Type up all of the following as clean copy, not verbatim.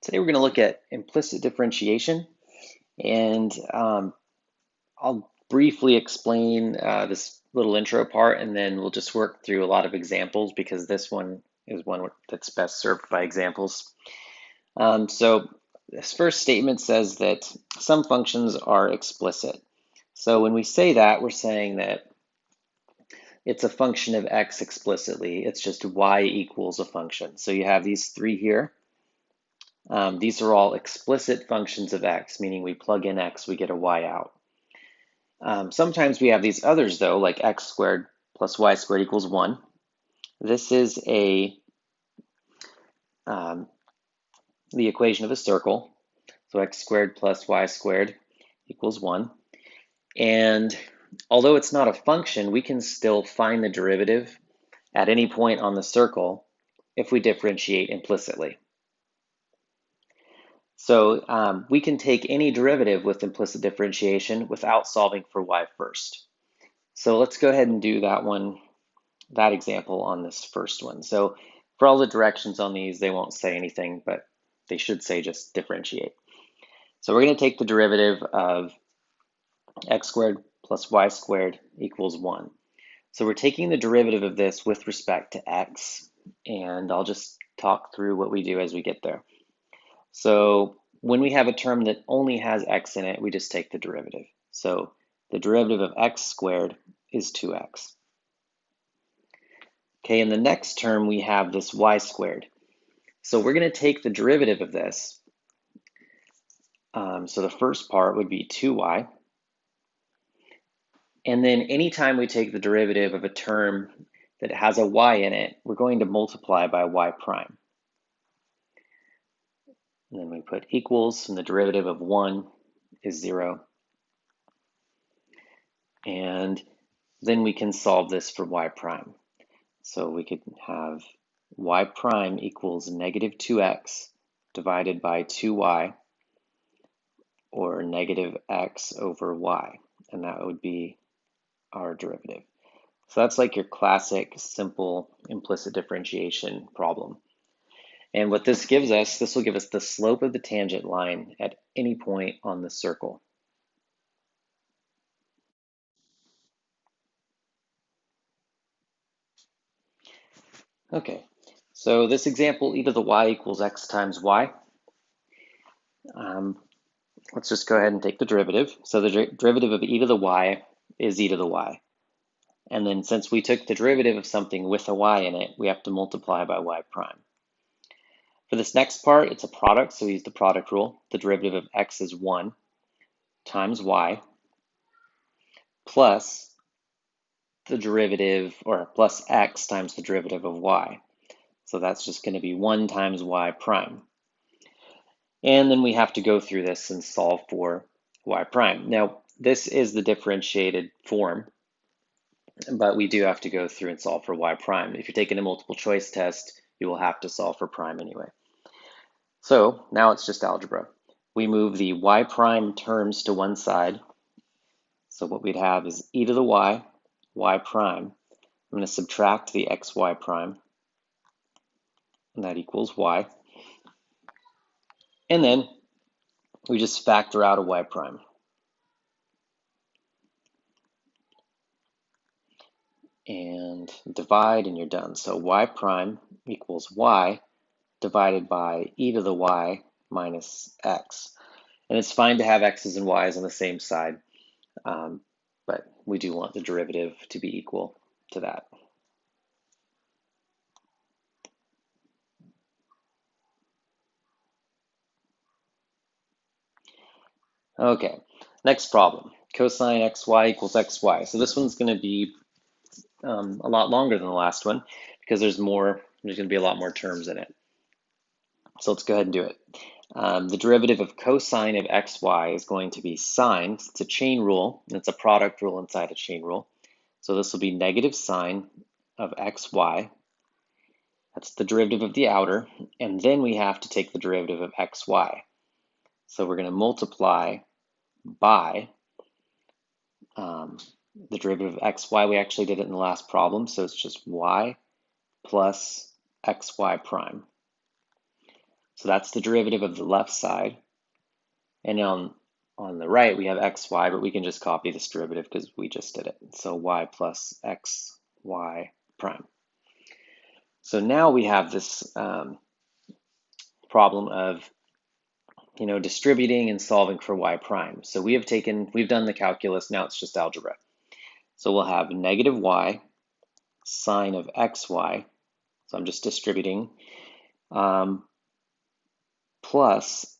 Today we're going to look at implicit differentiation, and I'll briefly explain this little intro part, and then we'll just work through a lot of examples because this one is one that's best served by examples. So this first statement says that some functions are explicit. So when we say that, we're saying that it's a function of x explicitly. It's just y equals a function. So you have these three here. These are all explicit functions of x, meaning we plug in x, we get a y out. Sometimes we have these others though, like x squared plus y squared equals 1. This is the equation of a circle. So x squared plus y squared equals 1. And although it's not a function, we can still find the derivative at any point on the circle if we differentiate implicitly. So we can take any derivative with implicit differentiation without solving for y first. So let's go ahead and do that example on this first one. So for all the directions on these, they won't say anything, but they should say just differentiate. So we're going to take the derivative of x squared plus y squared equals 1. So we're taking the derivative of this with respect to x, and I'll just talk through what we do as we get there. So when we have a term that only has x in it, we just take the derivative. So the derivative of x squared is 2x. Okay, in the next term, we have this y squared. So we're going to take the derivative of this. So the first part would be 2y. And then anytime we take the derivative of a term that has a y in it, we're going to multiply by y prime. And then we put equals, and the derivative of 1 is 0. And then we can solve this for y prime. So we could have y prime equals negative 2x divided by 2y, or negative x over y, and that would be our derivative. So that's like your classic simple implicit differentiation problem. And what this gives us, this will give us the slope of the tangent line at any point on the circle. Okay, so this example, e to the y equals x times y. Let's just go ahead and take the derivative. So the derivative of e to the y is e to the y. And then since we took the derivative of something with a y in it, we have to multiply by y prime. For this next part, it's a product, so we use the product rule. The derivative of x is 1 times y plus the derivative, or plus x times the derivative of y. So that's just going to be 1 times y prime. And then we have to go through this and solve for y prime. Now, this is the differentiated form, but we do have to go through and solve for y prime. If you're taking a multiple choice test, you will have to solve for prime anyway. So now it's just algebra. We move the y prime terms to one side. So what we'd have is e to the y prime. I'm going to subtract the xy prime, and that equals y. And then we just factor out a y prime. And divide, and you're done. So y prime equals y divided by e to the y minus x. And it's fine to have x's and y's on the same side, but we do want the derivative to be equal to that. Okay, next problem. Cosine xy equals xy. So this one's going to be a lot longer than the last one because there's going to be a lot more terms in it. So let's go ahead and do it. The derivative of cosine of xy is going to be sine. It's a chain rule, and it's a product rule inside a chain rule. So this will be negative sine of xy. That's the derivative of the outer, and then we have to take the derivative of xy. So we're going to multiply by the derivative of xy. We actually did it in the last problem, so it's just y plus xy prime. So that's the derivative of the left side. And on the right, we have xy, but we can just copy this derivative because we just did it. So y plus xy prime. So now we have this problem of distributing and solving for y prime. So we've done the calculus, now it's just algebra. So we'll have negative y sine of xy, so I'm just distributing, plus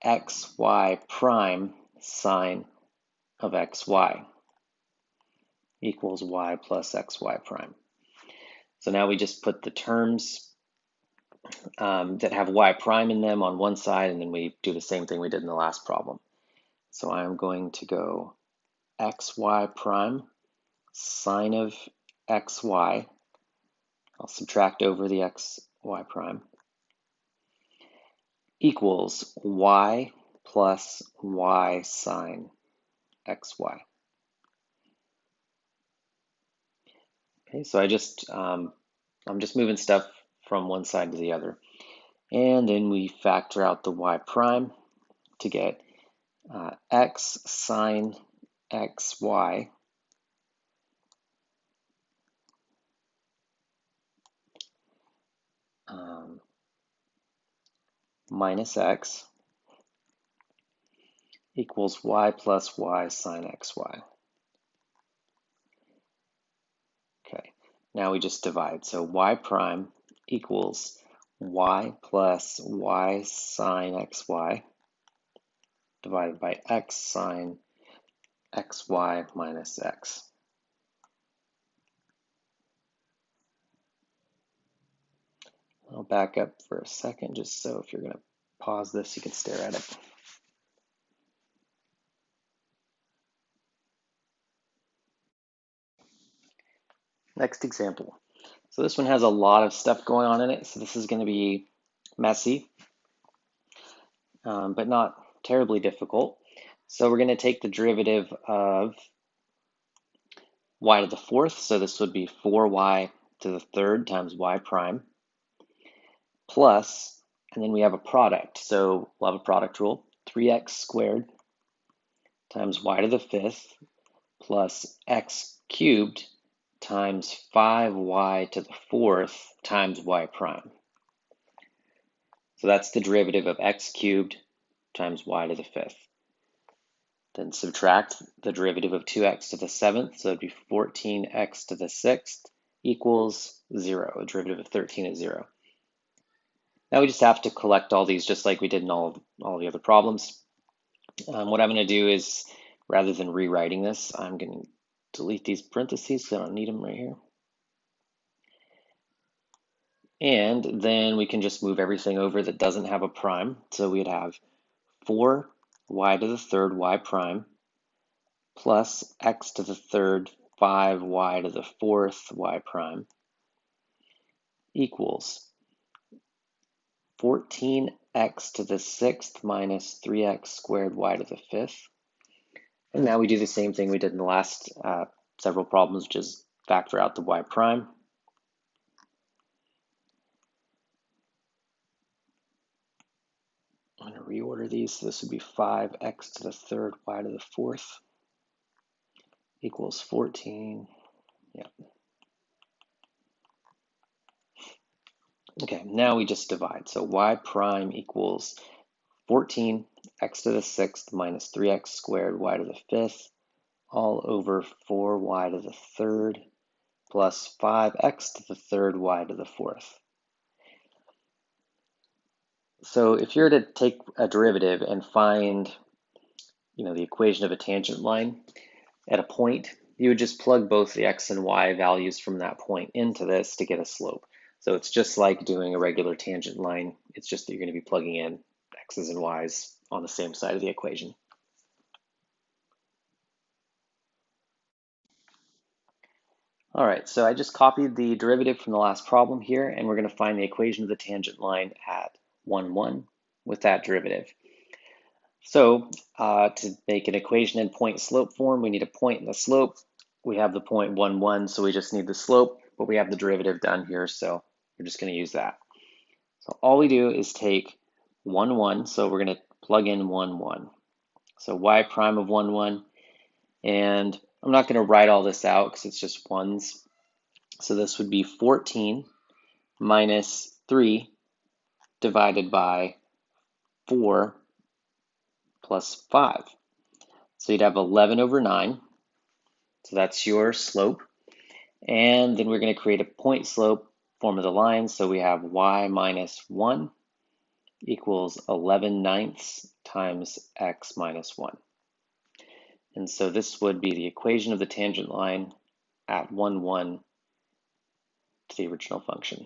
xy prime sine of xy equals y plus xy prime. So now we just put the terms that have y prime in them on one side, and then we do the same thing we did in the last problem. So I'm going to go xy prime sine of xy. I'll subtract over the xy prime equals y plus y sine xy. Okay, so I'm just moving stuff from one side to the other. And then we factor out the y prime to get x sine xy minus x equals y plus y sine xy. Okay, now we just divide. So y prime equals y plus y sine xy divided by x sine xy minus x. I'll back up for a second just so if you're going to pause this, you can stare at it. Next example. So this one has a lot of stuff going on in it, so this is going to be messy, but not terribly difficult. So we're going to take the derivative of y to the fourth, so this would be 4y to the third times y prime, plus, and then we have a product, so we'll have a product rule, 3x squared times y to the fifth plus x cubed times 5y to the fourth times y prime. So that's the derivative of x cubed times y to the fifth. Then subtract the derivative of 2x to the seventh, so it'd be 14x to the sixth equals 0. A derivative of 13 is 0. Now we just have to collect all these just like we did in all the other problems. What I'm going to do is, rather than rewriting this, I'm going to delete these parentheses because I don't need them right here. And then we can just move everything over that doesn't have a prime. So we'd have 4y to the third y prime plus x to the third 5y to the fourth y prime equals 14x to the sixth minus 3x squared y to the fifth. And now we do the same thing we did in the last several problems, which is factor out the y prime. I'm going to reorder these. So this would be 5x to the third y to the fourth equals 14. Yeah. Okay, now we just divide. So y prime equals 14 x to the sixth minus 3x squared y to the fifth all over 4y to the third plus 5x to the third y to the fourth. So if you're to take a derivative and find the equation of a tangent line at a point, you would just plug both the x and y values from that point into this to get a slope. So it's just like doing a regular tangent line. It's just that you're going to be plugging in x's and y's on the same side of the equation. All right, so I just copied the derivative from the last problem here, and we're going to find the equation of the tangent line at 1, 1 with that derivative. So to make an equation in point slope form, we need a point and the slope. We have the point 1, 1, so we just need the slope, but we have the derivative done here, so we're just going to use that. So all we do is take 1, 1. So we're going to plug in 1, 1. So y prime of 1, 1. And I'm not going to write all this out because it's just ones. So this would be 14 minus 3 divided by 4 plus 5. So you'd have 11 over 9. So that's your slope. And then we're going to create a point slope form of the line. So we have y minus 1 equals 11 ninths times x minus 1. And so this would be the equation of the tangent line at 1, 1 to the original function.